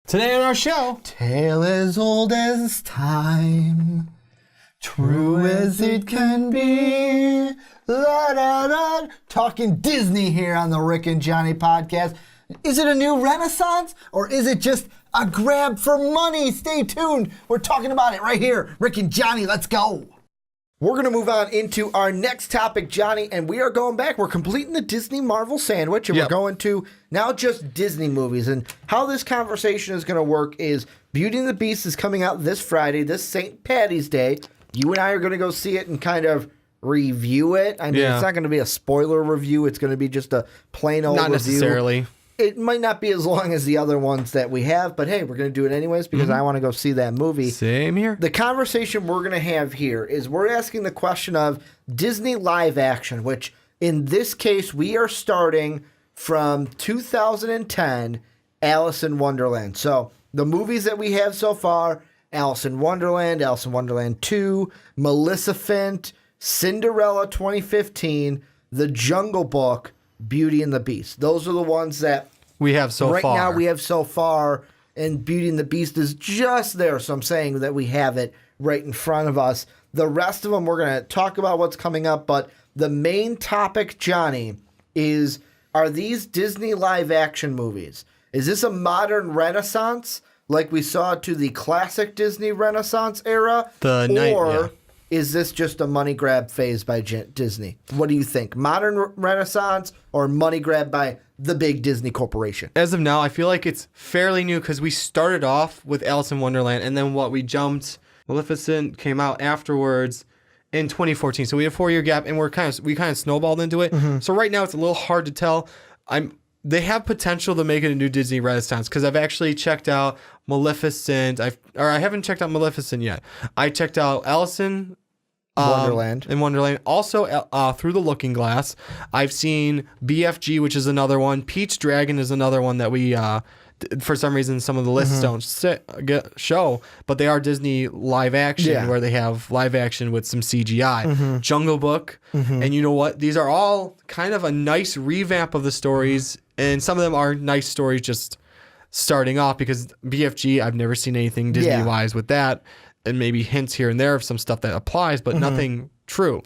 Today on our show, tale as old as time, true as it can be. La, da, da. Talking Disney here on the Rick and Johnny podcast. Is it a new renaissance or is it just a grab for money? Stay tuned. We're talking about it right here. Rick and Johnny, let's go. We're going to move on into our next topic, Johnny, and we are going back. We're completing the Disney Marvel sandwich, and we're going to now just Disney movies. And how this conversation is going to work is Beauty and the Beast is coming out this Friday, this St. Patty's Day. You and I are going to go see it and kind of review it. I mean, it's not going to be a spoiler review. It's going to be just a plain old review. Not necessarily. It might not be as long as the other ones that we have, but hey, we're going to do it anyways because I want to go see that movie. Same here. The conversation we're going to have here is we're asking the question of Disney live action, which in this case, we are starting from 2010, Alice in Wonderland. So the movies that we have so far, Alice in Wonderland 2, Maleficent, Cinderella 2015, The Jungle Book, Beauty and the Beast. Those are the ones that we have so far. Right now we have so far, and Beauty and the Beast is just there. So I'm saying that we have it right in front of us. The rest of them, we're going to talk about what's coming up. But the main topic, Johnny, are these Disney live action movies? Is this a modern renaissance like we saw to the classic Disney Renaissance era? Is this just a money grab phase by Disney? What do you think? Modern renaissance or money grab by the big Disney corporation? As of now, I feel like it's fairly new because we started off with Alice in Wonderland, and then Maleficent came out afterwards in 2014. So we had a 4-year gap, and we kind of snowballed into it. Mm-hmm. So right now it's a little hard to tell. They have potential to make it a new Disney Renaissance because I've actually checked out Maleficent. I haven't checked out Maleficent yet. I checked out Alice in Wonderland. Also, Through the Looking Glass. I've seen BFG, which is another one. Pete's Dragon is another one that we, for some reason, some of the lists don't show, but they are Disney live action where they have live action with some CGI. Mm-hmm. Jungle Book. Mm-hmm. And you know what? These are all kind of a nice revamp of the stories, and some of them are nice stories just starting off because BFG, I've never seen anything Disney-wise with that. And maybe hints here and there of some stuff that applies, but nothing true.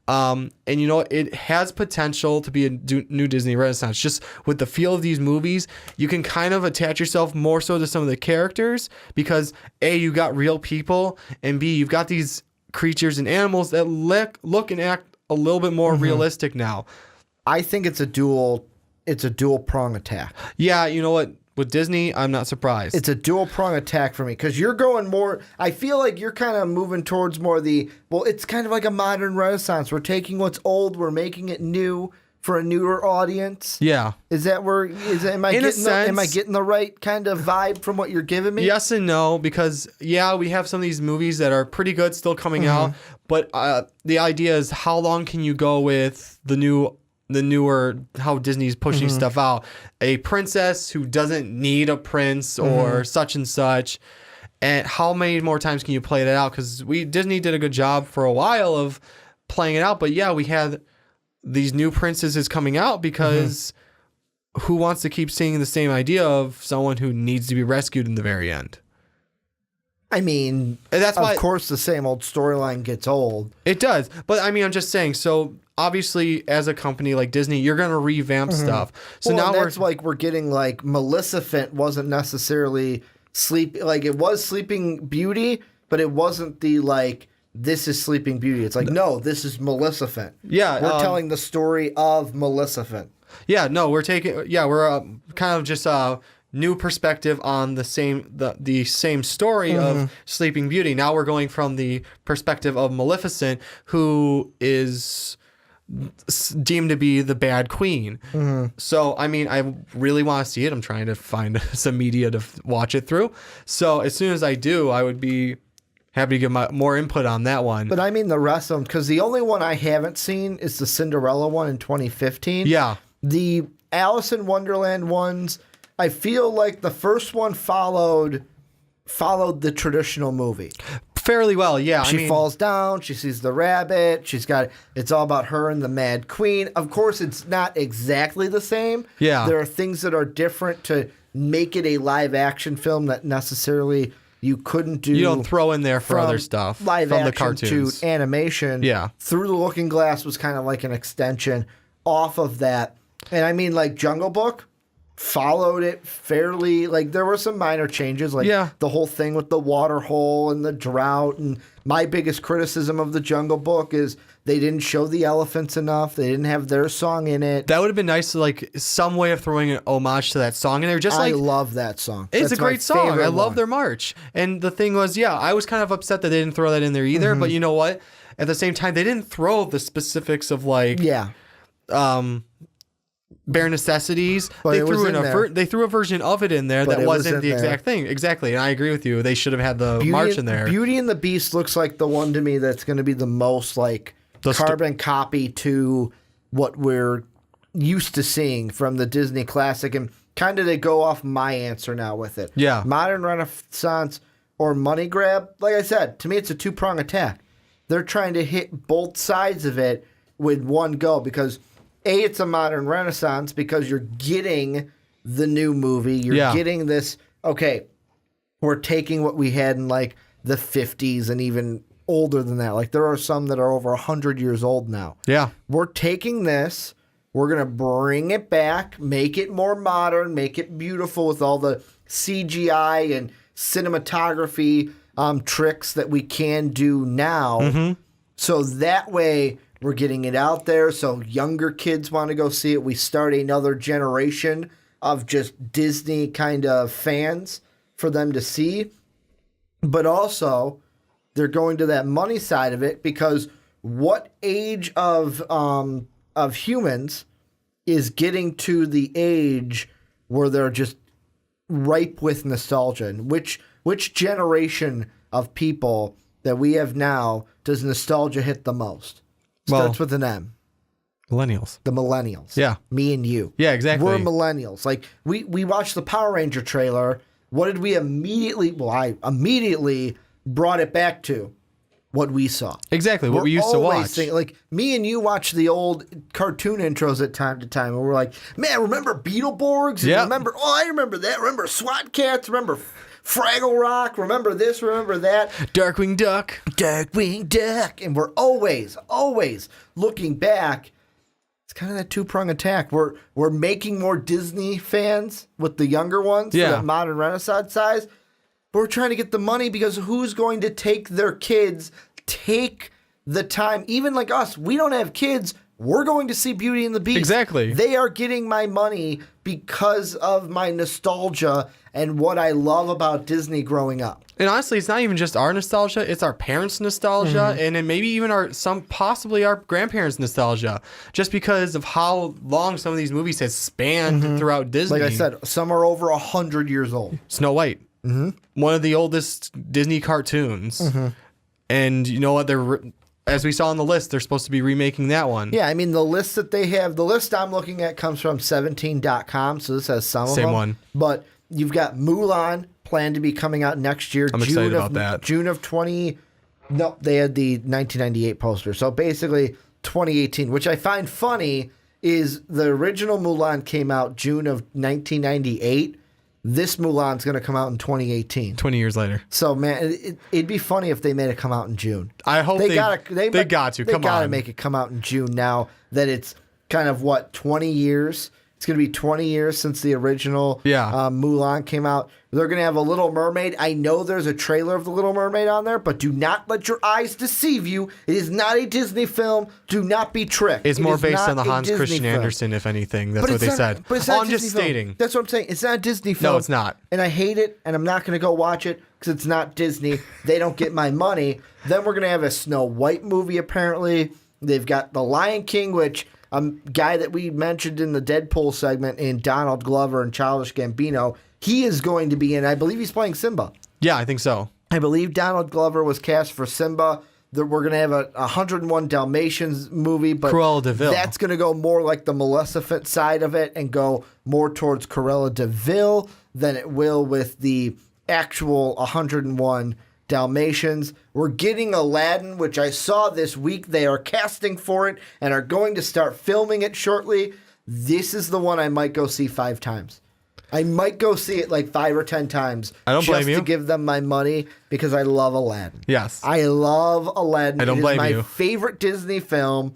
And you know, it has potential to be a new Disney Renaissance. Just with the feel of these movies, you can kind of attach yourself more so to some of the characters because A, you got real people, and B, you've got these creatures and animals that look and act a little bit more realistic now. I think it's a dual prong attack. Yeah, you know what? With Disney, I'm not surprised. It's a dual prong attack for me because you're going more. I feel like you're kind of moving towards more it's kind of like a modern renaissance. We're taking what's old, we're making it new for a newer audience. Yeah. Am I getting the right kind of vibe from what you're giving me? Yes and no, because we have some of these movies that are pretty good still coming out, but the idea is how long can you go with the newer, how Disney's pushing stuff out. A princess who doesn't need a prince or such and such. And how many more times can you play that out? Because Disney did a good job for a while of playing it out. But we had these new princesses coming out because who wants to keep seeing the same idea of someone who needs to be rescued in the very end? I mean, that's why, of course, the same old storyline gets old. It does. But I mean, I'm just saying, so obviously, as a company like Disney, you're going to revamp stuff. So now we're getting like Maleficent wasn't necessarily it was Sleeping Beauty, but it wasn't this is Sleeping Beauty. It's like, no, this is Maleficent. Yeah. We're telling the story of Maleficent. Yeah, no, we're kind of just new perspective on the same story of Sleeping Beauty. Now we're going from the perspective of Maleficent, who is deemed to be the bad queen. So, I mean, I really want to see it. I'm trying to find some media to watch it through. So as soon as I do, I would be happy to give more input on that one. But I mean the rest of them, because the only one I haven't seen is the Cinderella one in 2015. Yeah. The Alice in Wonderland ones, I feel like the first one followed the traditional movie. Fairly well, yeah. She falls down, she sees the rabbit, it's all about her and the Mad Queen. Of course, it's not exactly the same. Yeah. There are things that are different to make it a live action film that necessarily you couldn't do. You don't throw in there for other stuff live from the action cartoons to animation. Yeah. Through the Looking Glass was kind of like an extension off of that. And I mean, like Jungle Book followed it fairly. Like there were some minor changes, like the whole thing with the water hole and the drought. And my biggest criticism of the Jungle Book is they didn't show the elephants enough. They didn't have their song in it. That would have been nice to like some way of throwing an homage to that song in there. Just like I love that song. It's That's a great song. I love one. their march. And the thing was, I was kind of upset that they didn't throw that in there either. But you know what? At the same time, they didn't throw the specifics of like bare necessities. But they it was threw in in there. They threw a version of it in there But that it was wasn't in the there. exact thing. Exactly. And I agree with you. They should have had the march in there. Beauty and the Beast looks like the one to me that's going to be the most like carbon copy to what we're used to seeing from the Disney classic. And kind of they go off my answer now with it. Yeah. Modern Renaissance or money grab. Like I said, to me, it's a two-prong attack. They're trying to hit both sides of it with one go because it's a modern Renaissance because you're getting the new movie. You're getting this, okay, we're taking what we had in like the 50s and even older than that. Like there are some that are over 100 years old now. Yeah. We're taking this, we're going to bring it back, make it more modern, make it beautiful with all the CGI and cinematography tricks that we can do now. So that way we're getting it out there so younger kids want to go see it. We start another generation of just Disney kind of fans for them to see. But also, they're going to that money side of it because what age of humans is getting to the age where they're just ripe with nostalgia? And which generation of people that we have now does nostalgia hit the most? Starts with an M. Millennials. The millennials. Yeah. Me and you. Yeah, exactly. We're millennials. Like, we watched the Power Ranger trailer. What did we immediately... Well, I immediately brought it back to what we saw. Exactly, what we used to watch. Like, me and you watch the old cartoon intros at time to time, and we're like, man, remember Beetleborgs? And Yeah. remember... Oh, I remember that. Remember SWAT Cats? Remember Fraggle Rock? Remember this? Remember that? Darkwing Duck. Darkwing Duck. And we're always looking back. It's kind of that two-prong attack. We're making more Disney fans with the younger ones for that modern Renaissance size. But we're trying to get the money because who's going to take their kids, take the time, even like us, we don't have kids. We're going to see Beauty and the Beast. Exactly. They are getting my money because of my nostalgia and what I love about Disney growing up. And honestly, it's not even just our nostalgia; it's our parents' nostalgia, and then maybe even possibly our grandparents' nostalgia, just because of how long some of these movies have spanned throughout Disney. Like I said, some are over 100 years old. Snow White, one of the oldest Disney cartoons, and you know what? As we saw on the list, they're supposed to be remaking that one. Yeah, I mean, the list that they have, the list I'm looking at comes from 17.com, so this has some of them. Same one. But you've got Mulan planned to be coming out next year. I'm excited about that. June of 20... No, they had the 1998 poster. So basically 2018, which I find funny is the original Mulan came out June of 1998. This Mulan's going to come out in 2018. 20 years later. So, man, it'd be funny if they made it come out in June. I hope they got to. They Come got to on. make it come out in June now that it's kind of, 20 years? It's going to be 20 years since the original Mulan came out. They're going to have a Little Mermaid. I know there's a trailer of the Little Mermaid on there, but do not let your eyes deceive you. It is not a Disney film. Do not be tricked. It's more based on the not a Hans Disney Christian film. Andersen, if anything. That's But what it's they not- said. But it's not a I'm just Disney film. stating. That's what I'm saying. It's not a Disney film. No, it's not. And I hate it, and I'm not going to go watch it because it's not Disney. They don't get my money. Then we're going to have a Snow White movie, apparently. They've got The Lion King, which a guy that we mentioned in the Deadpool segment in Donald Glover and Childish Gambino, he is going to be in. I believe he's playing Simba. Yeah, I think so. I believe Donald Glover was cast for Simba. That we're going to have a 101 Dalmatians movie, but Cruella de Vil. that's going to go more like the Maleficent side of it and go more towards Cruella de Vil than it will with the actual 101 Dalmatians. We're getting Aladdin, which I saw this week. They are casting for it and are going to start filming it shortly. This is the one I might go see 5 times. I might go see it like 5 or 10 times. I don't blame just you. to give them my money because I love Aladdin. Yes. I love Aladdin. I don't blame It is you. my favorite Disney film,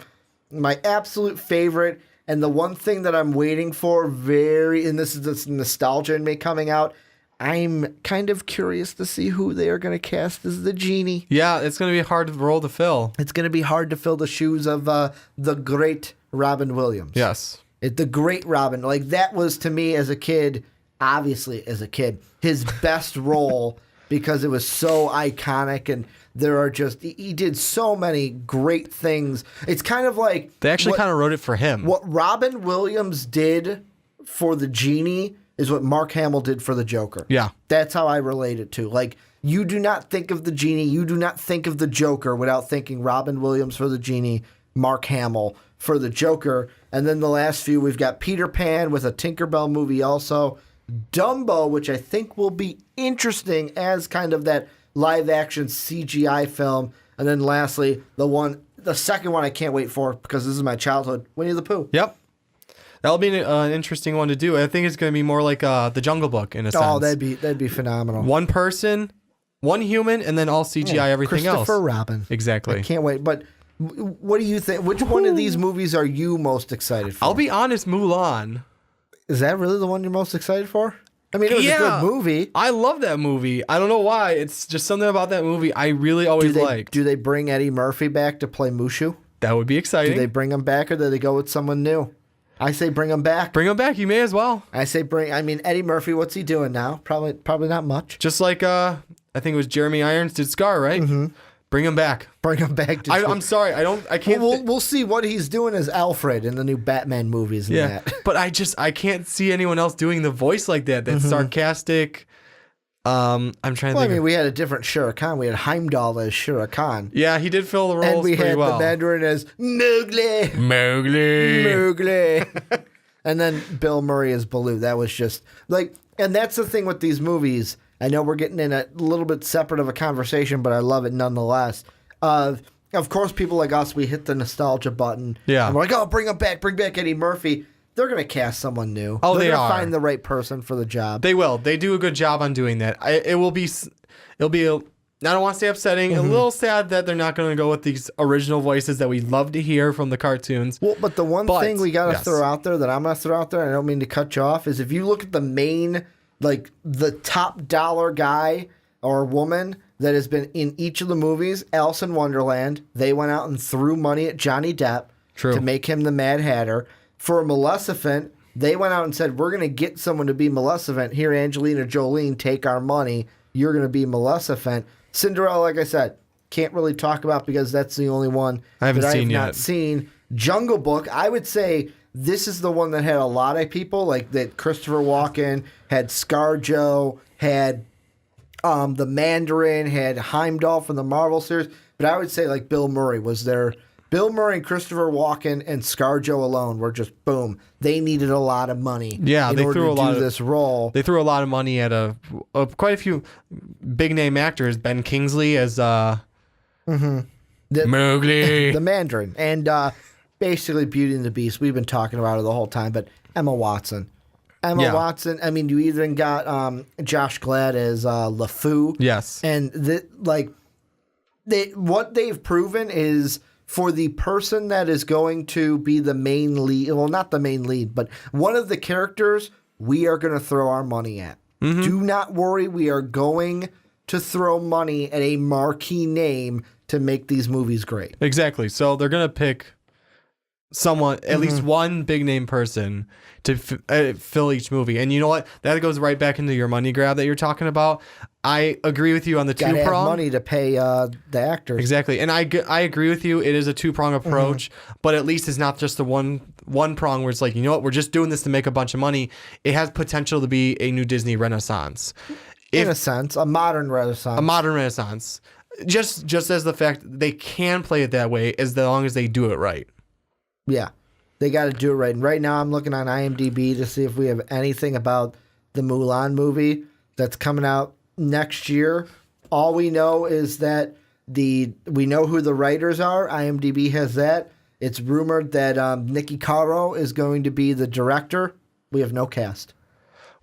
my absolute favorite. And the one thing that I'm waiting for and this is this nostalgia in me coming out, I'm kind of curious to see who they are going to cast as the genie. Yeah, it's going to be a hard role to fill. It's going to be hard to fill the shoes of the great Robin Williams. Yes. The great Robin. Like, that was, to me, as a kid, obviously as a kid, his best role because it was so iconic and there are just, he did so many great things. It's kind of like... They actually kind of wrote it for him. What Robin Williams did for the genie is what Mark Hamill did for the Joker. Yeah. That's how I relate it to. Like, you do not think of the genie, you do not think of the Joker without thinking Robin Williams for the genie, Mark Hamill for the Joker. And then the last few, we've got Peter Pan with a Tinkerbell movie also. Dumbo, which I think will be interesting as kind of that live-action CGI film. And then lastly, the second one I can't wait for because this is my childhood, Winnie the Pooh. Yep. That'll be an interesting one to do. I think it's going to be more like the Jungle Book in a sense. Oh, that'd be phenomenal. One person, one human, and then all CGI everything else. Christopher Robin. Exactly. I can't wait. But what do you think? Which one of these movies are you most excited for? I'll be honest, Mulan. Is that really the one you're most excited for? I mean, it was a good movie. I love that movie. I don't know why. It's just something about that movie I really always liked. Do they bring Eddie Murphy back to play Mushu? That would be exciting. Do they bring him back or do they go with someone new? I say bring him back. Bring him back. You may as well. I say Eddie Murphy, what's he doing now? Probably not much. Just like, I think it was Jeremy Irons did Scar, right? Mm-hmm. Bring him back. Bring him back. I'm sorry. I can't. We'll see what he's doing as Alfred in the new Batman movies. And that. But I can't see anyone else doing the voice like that. That's sarcastic. I'm trying to think. I mean, we had a different Shere Khan. We had Heimdall as Shere Khan. Yeah, he did fill the roles and we pretty had well. the Mandarin as Mowgli. And then Bill Murray as Baloo. That was just like, and that's the thing with these movies. I know we're getting in a little bit separate of a conversation, but I love it nonetheless. Of course, people like us, we hit the nostalgia button. Yeah. And we're like, oh, bring back Eddie Murphy. They're going to cast someone new. Oh, They're they gonna are. find the right person for the job. They will. They do a good job on doing that. It'll be I don't want to say upsetting, a little sad that they're not going to go with these original voices that we love to hear from the cartoons. Well, but the one thing we got to throw out there that I'm going to throw out there, and I don't mean to cut you off, is if you look at the main, like the top dollar guy or woman that has been in each of the movies, Alice in Wonderland, they went out and threw money at Johnny Depp to make him the Mad Hatter. For Maleficent, they went out and said, we're going to get someone to be Maleficent. Here, Angelina Jolie, take our money. You're going to be Maleficent. Cinderella, like I said, can't really talk about because that's the only one I have not yet. seen. Jungle Book, I would say this is the one that had a lot of people, like that Christopher Walken, had ScarJo, had the Mandarin, had Heimdall from the Marvel series. But I would say like Bill Murray was there. Bill Murray and Christopher Walken and ScarJo alone were just boom. They needed a lot of money. Yeah, in they order threw to a lot do of this role. They threw a lot of money at quite a few big name actors. Ben Kingsley as Mowgli, the Mandarin, and basically Beauty and the Beast. We've been talking about it the whole time, but Emma Watson. Watson. I mean, you even got Josh Gad as LeFou. Yes, and what they've proven is, for the person that is going to be the main lead, well, not the main lead, but one of the characters, we are going to throw our money at. Mm-hmm. Do not worry. We are going to throw money at a marquee name to make these movies great. Exactly. So they're going to pick someone, at least one big name person to fill each movie. And you know what? That goes right back into your money grab that you're talking about. I agree with you on the two-prong. Have money to pay the actors. Exactly. And I agree with you. It is a two-prong approach, but at least it's not just the one prong where it's like, you know what, we're just doing this to make a bunch of money. It has potential to be a new Disney renaissance. In a sense, a modern renaissance. A modern renaissance. Just as the fact they can play it that way as long as they do it right. Yeah. They got to do it right. And right now I'm looking on IMDb to see if we have anything about the Mulan movie that's coming out next year. All we know is that we know who the writers are. IMDb has that. It's rumored that Nikki Caro is going to be the director. We have no cast.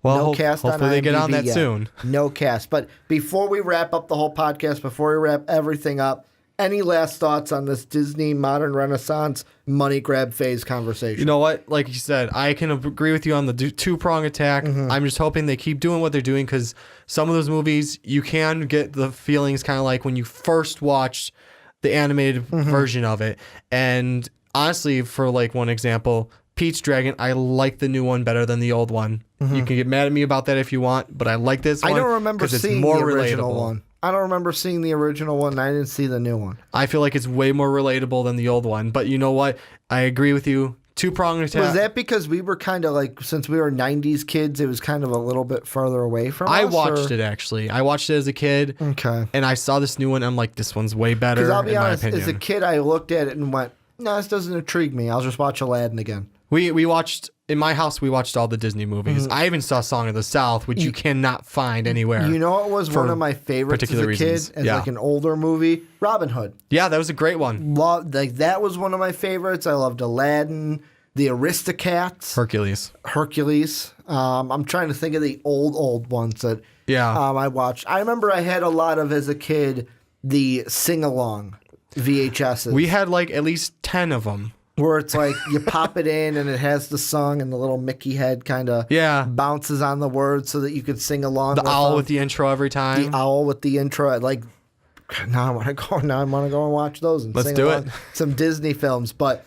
Well, No cast on hopefully they get on IMDb that yet. soon. No cast. But before we wrap up the whole podcast, before we wrap everything up, any last thoughts on this Disney modern renaissance money grab phase conversation? You know what? Like you said, I can agree with you on the two-prong attack. I'm just hoping they keep doing what they're doing because some of those movies, you can get the feelings kind of like when you first watched the animated version of it. And honestly, for like one example, Pete's Dragon, I like the new one better than the old one. You can get mad at me about that if you want, but I like this one. I don't remember it's seeing more the original relatable. one. I don't remember seeing the original one. And I didn't see the new one. I feel like it's way more relatable than the old one. But you know what? I agree with you. Two-pronged attack. Was that because we were kind of like, since we were 90s kids, it was kind of a little bit further away from us? I watched it, actually. I watched it as a kid. Okay. And I saw this new one. I'm like, this one's way better, Because I'll be in my honest, opinion. as a kid, I looked at it and went, no, this doesn't intrigue me. I'll just watch Aladdin again. We watched, in my house, we watched all the Disney movies. I even saw Song of the South, which you cannot find anywhere. You know what was For one of my favorites as a particular kid, reasons. as Yeah. like an older movie? Robin Hood. Yeah, that was a great one. That was one of my favorites. I loved Aladdin, the Aristocats, Hercules. I'm trying to think of the old ones that I watched. I remember I had a lot of, as a kid, the sing-along VHSs. We had like at least 10 of them. Where it's like you pop it in and it has the song and the little Mickey head kind of bounces on the words so that you could sing along. The owl with the intro every time. The owl with the intro. Like, now I want to go. Now I want to go and watch those and Let's sing do along it. some Disney films. But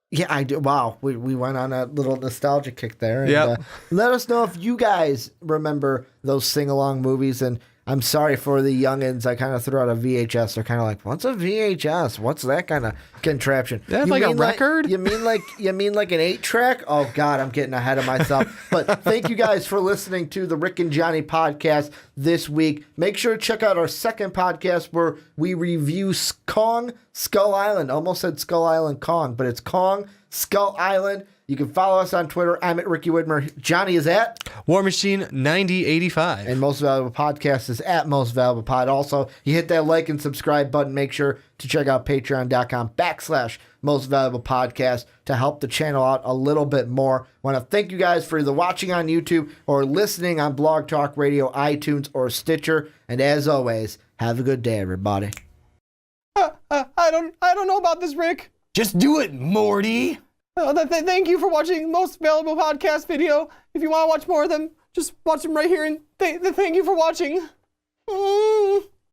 yeah, I do. Wow, we went on a little nostalgia kick there. And, let us know if you guys remember those sing along movies. And I'm sorry for the youngins. I kind of threw out a VHS. They're kind of like, "What's a VHS? What's that kind of contraption?" That's like a record? You mean like an 8-track? Oh God, I'm getting ahead of myself. But thank you guys for listening to the Rick and Johnny podcast this week. Make sure to check out our second podcast where we review Kong Skull Island. Almost said Skull Island Kong, but it's Kong Skull Island. You can follow us on Twitter. I'm at Ricky Widmer. Johnny is at War Machine 9085. And Most Valuable Podcast is at Most Valuable Pod. Also, you hit that like and subscribe button. Make sure to check out patreon.com/Most Valuable Podcast to help the channel out a little bit more. Want to thank you guys for either watching on YouTube or listening on Blog Talk Radio, iTunes, or Stitcher. And as always, have a good day, everybody. I don't know about this, Rick. Just do it, Morty. Thank you for watching Most Valuable Podcast video. If you want to watch more of them, just watch them right here. And thank you for watching.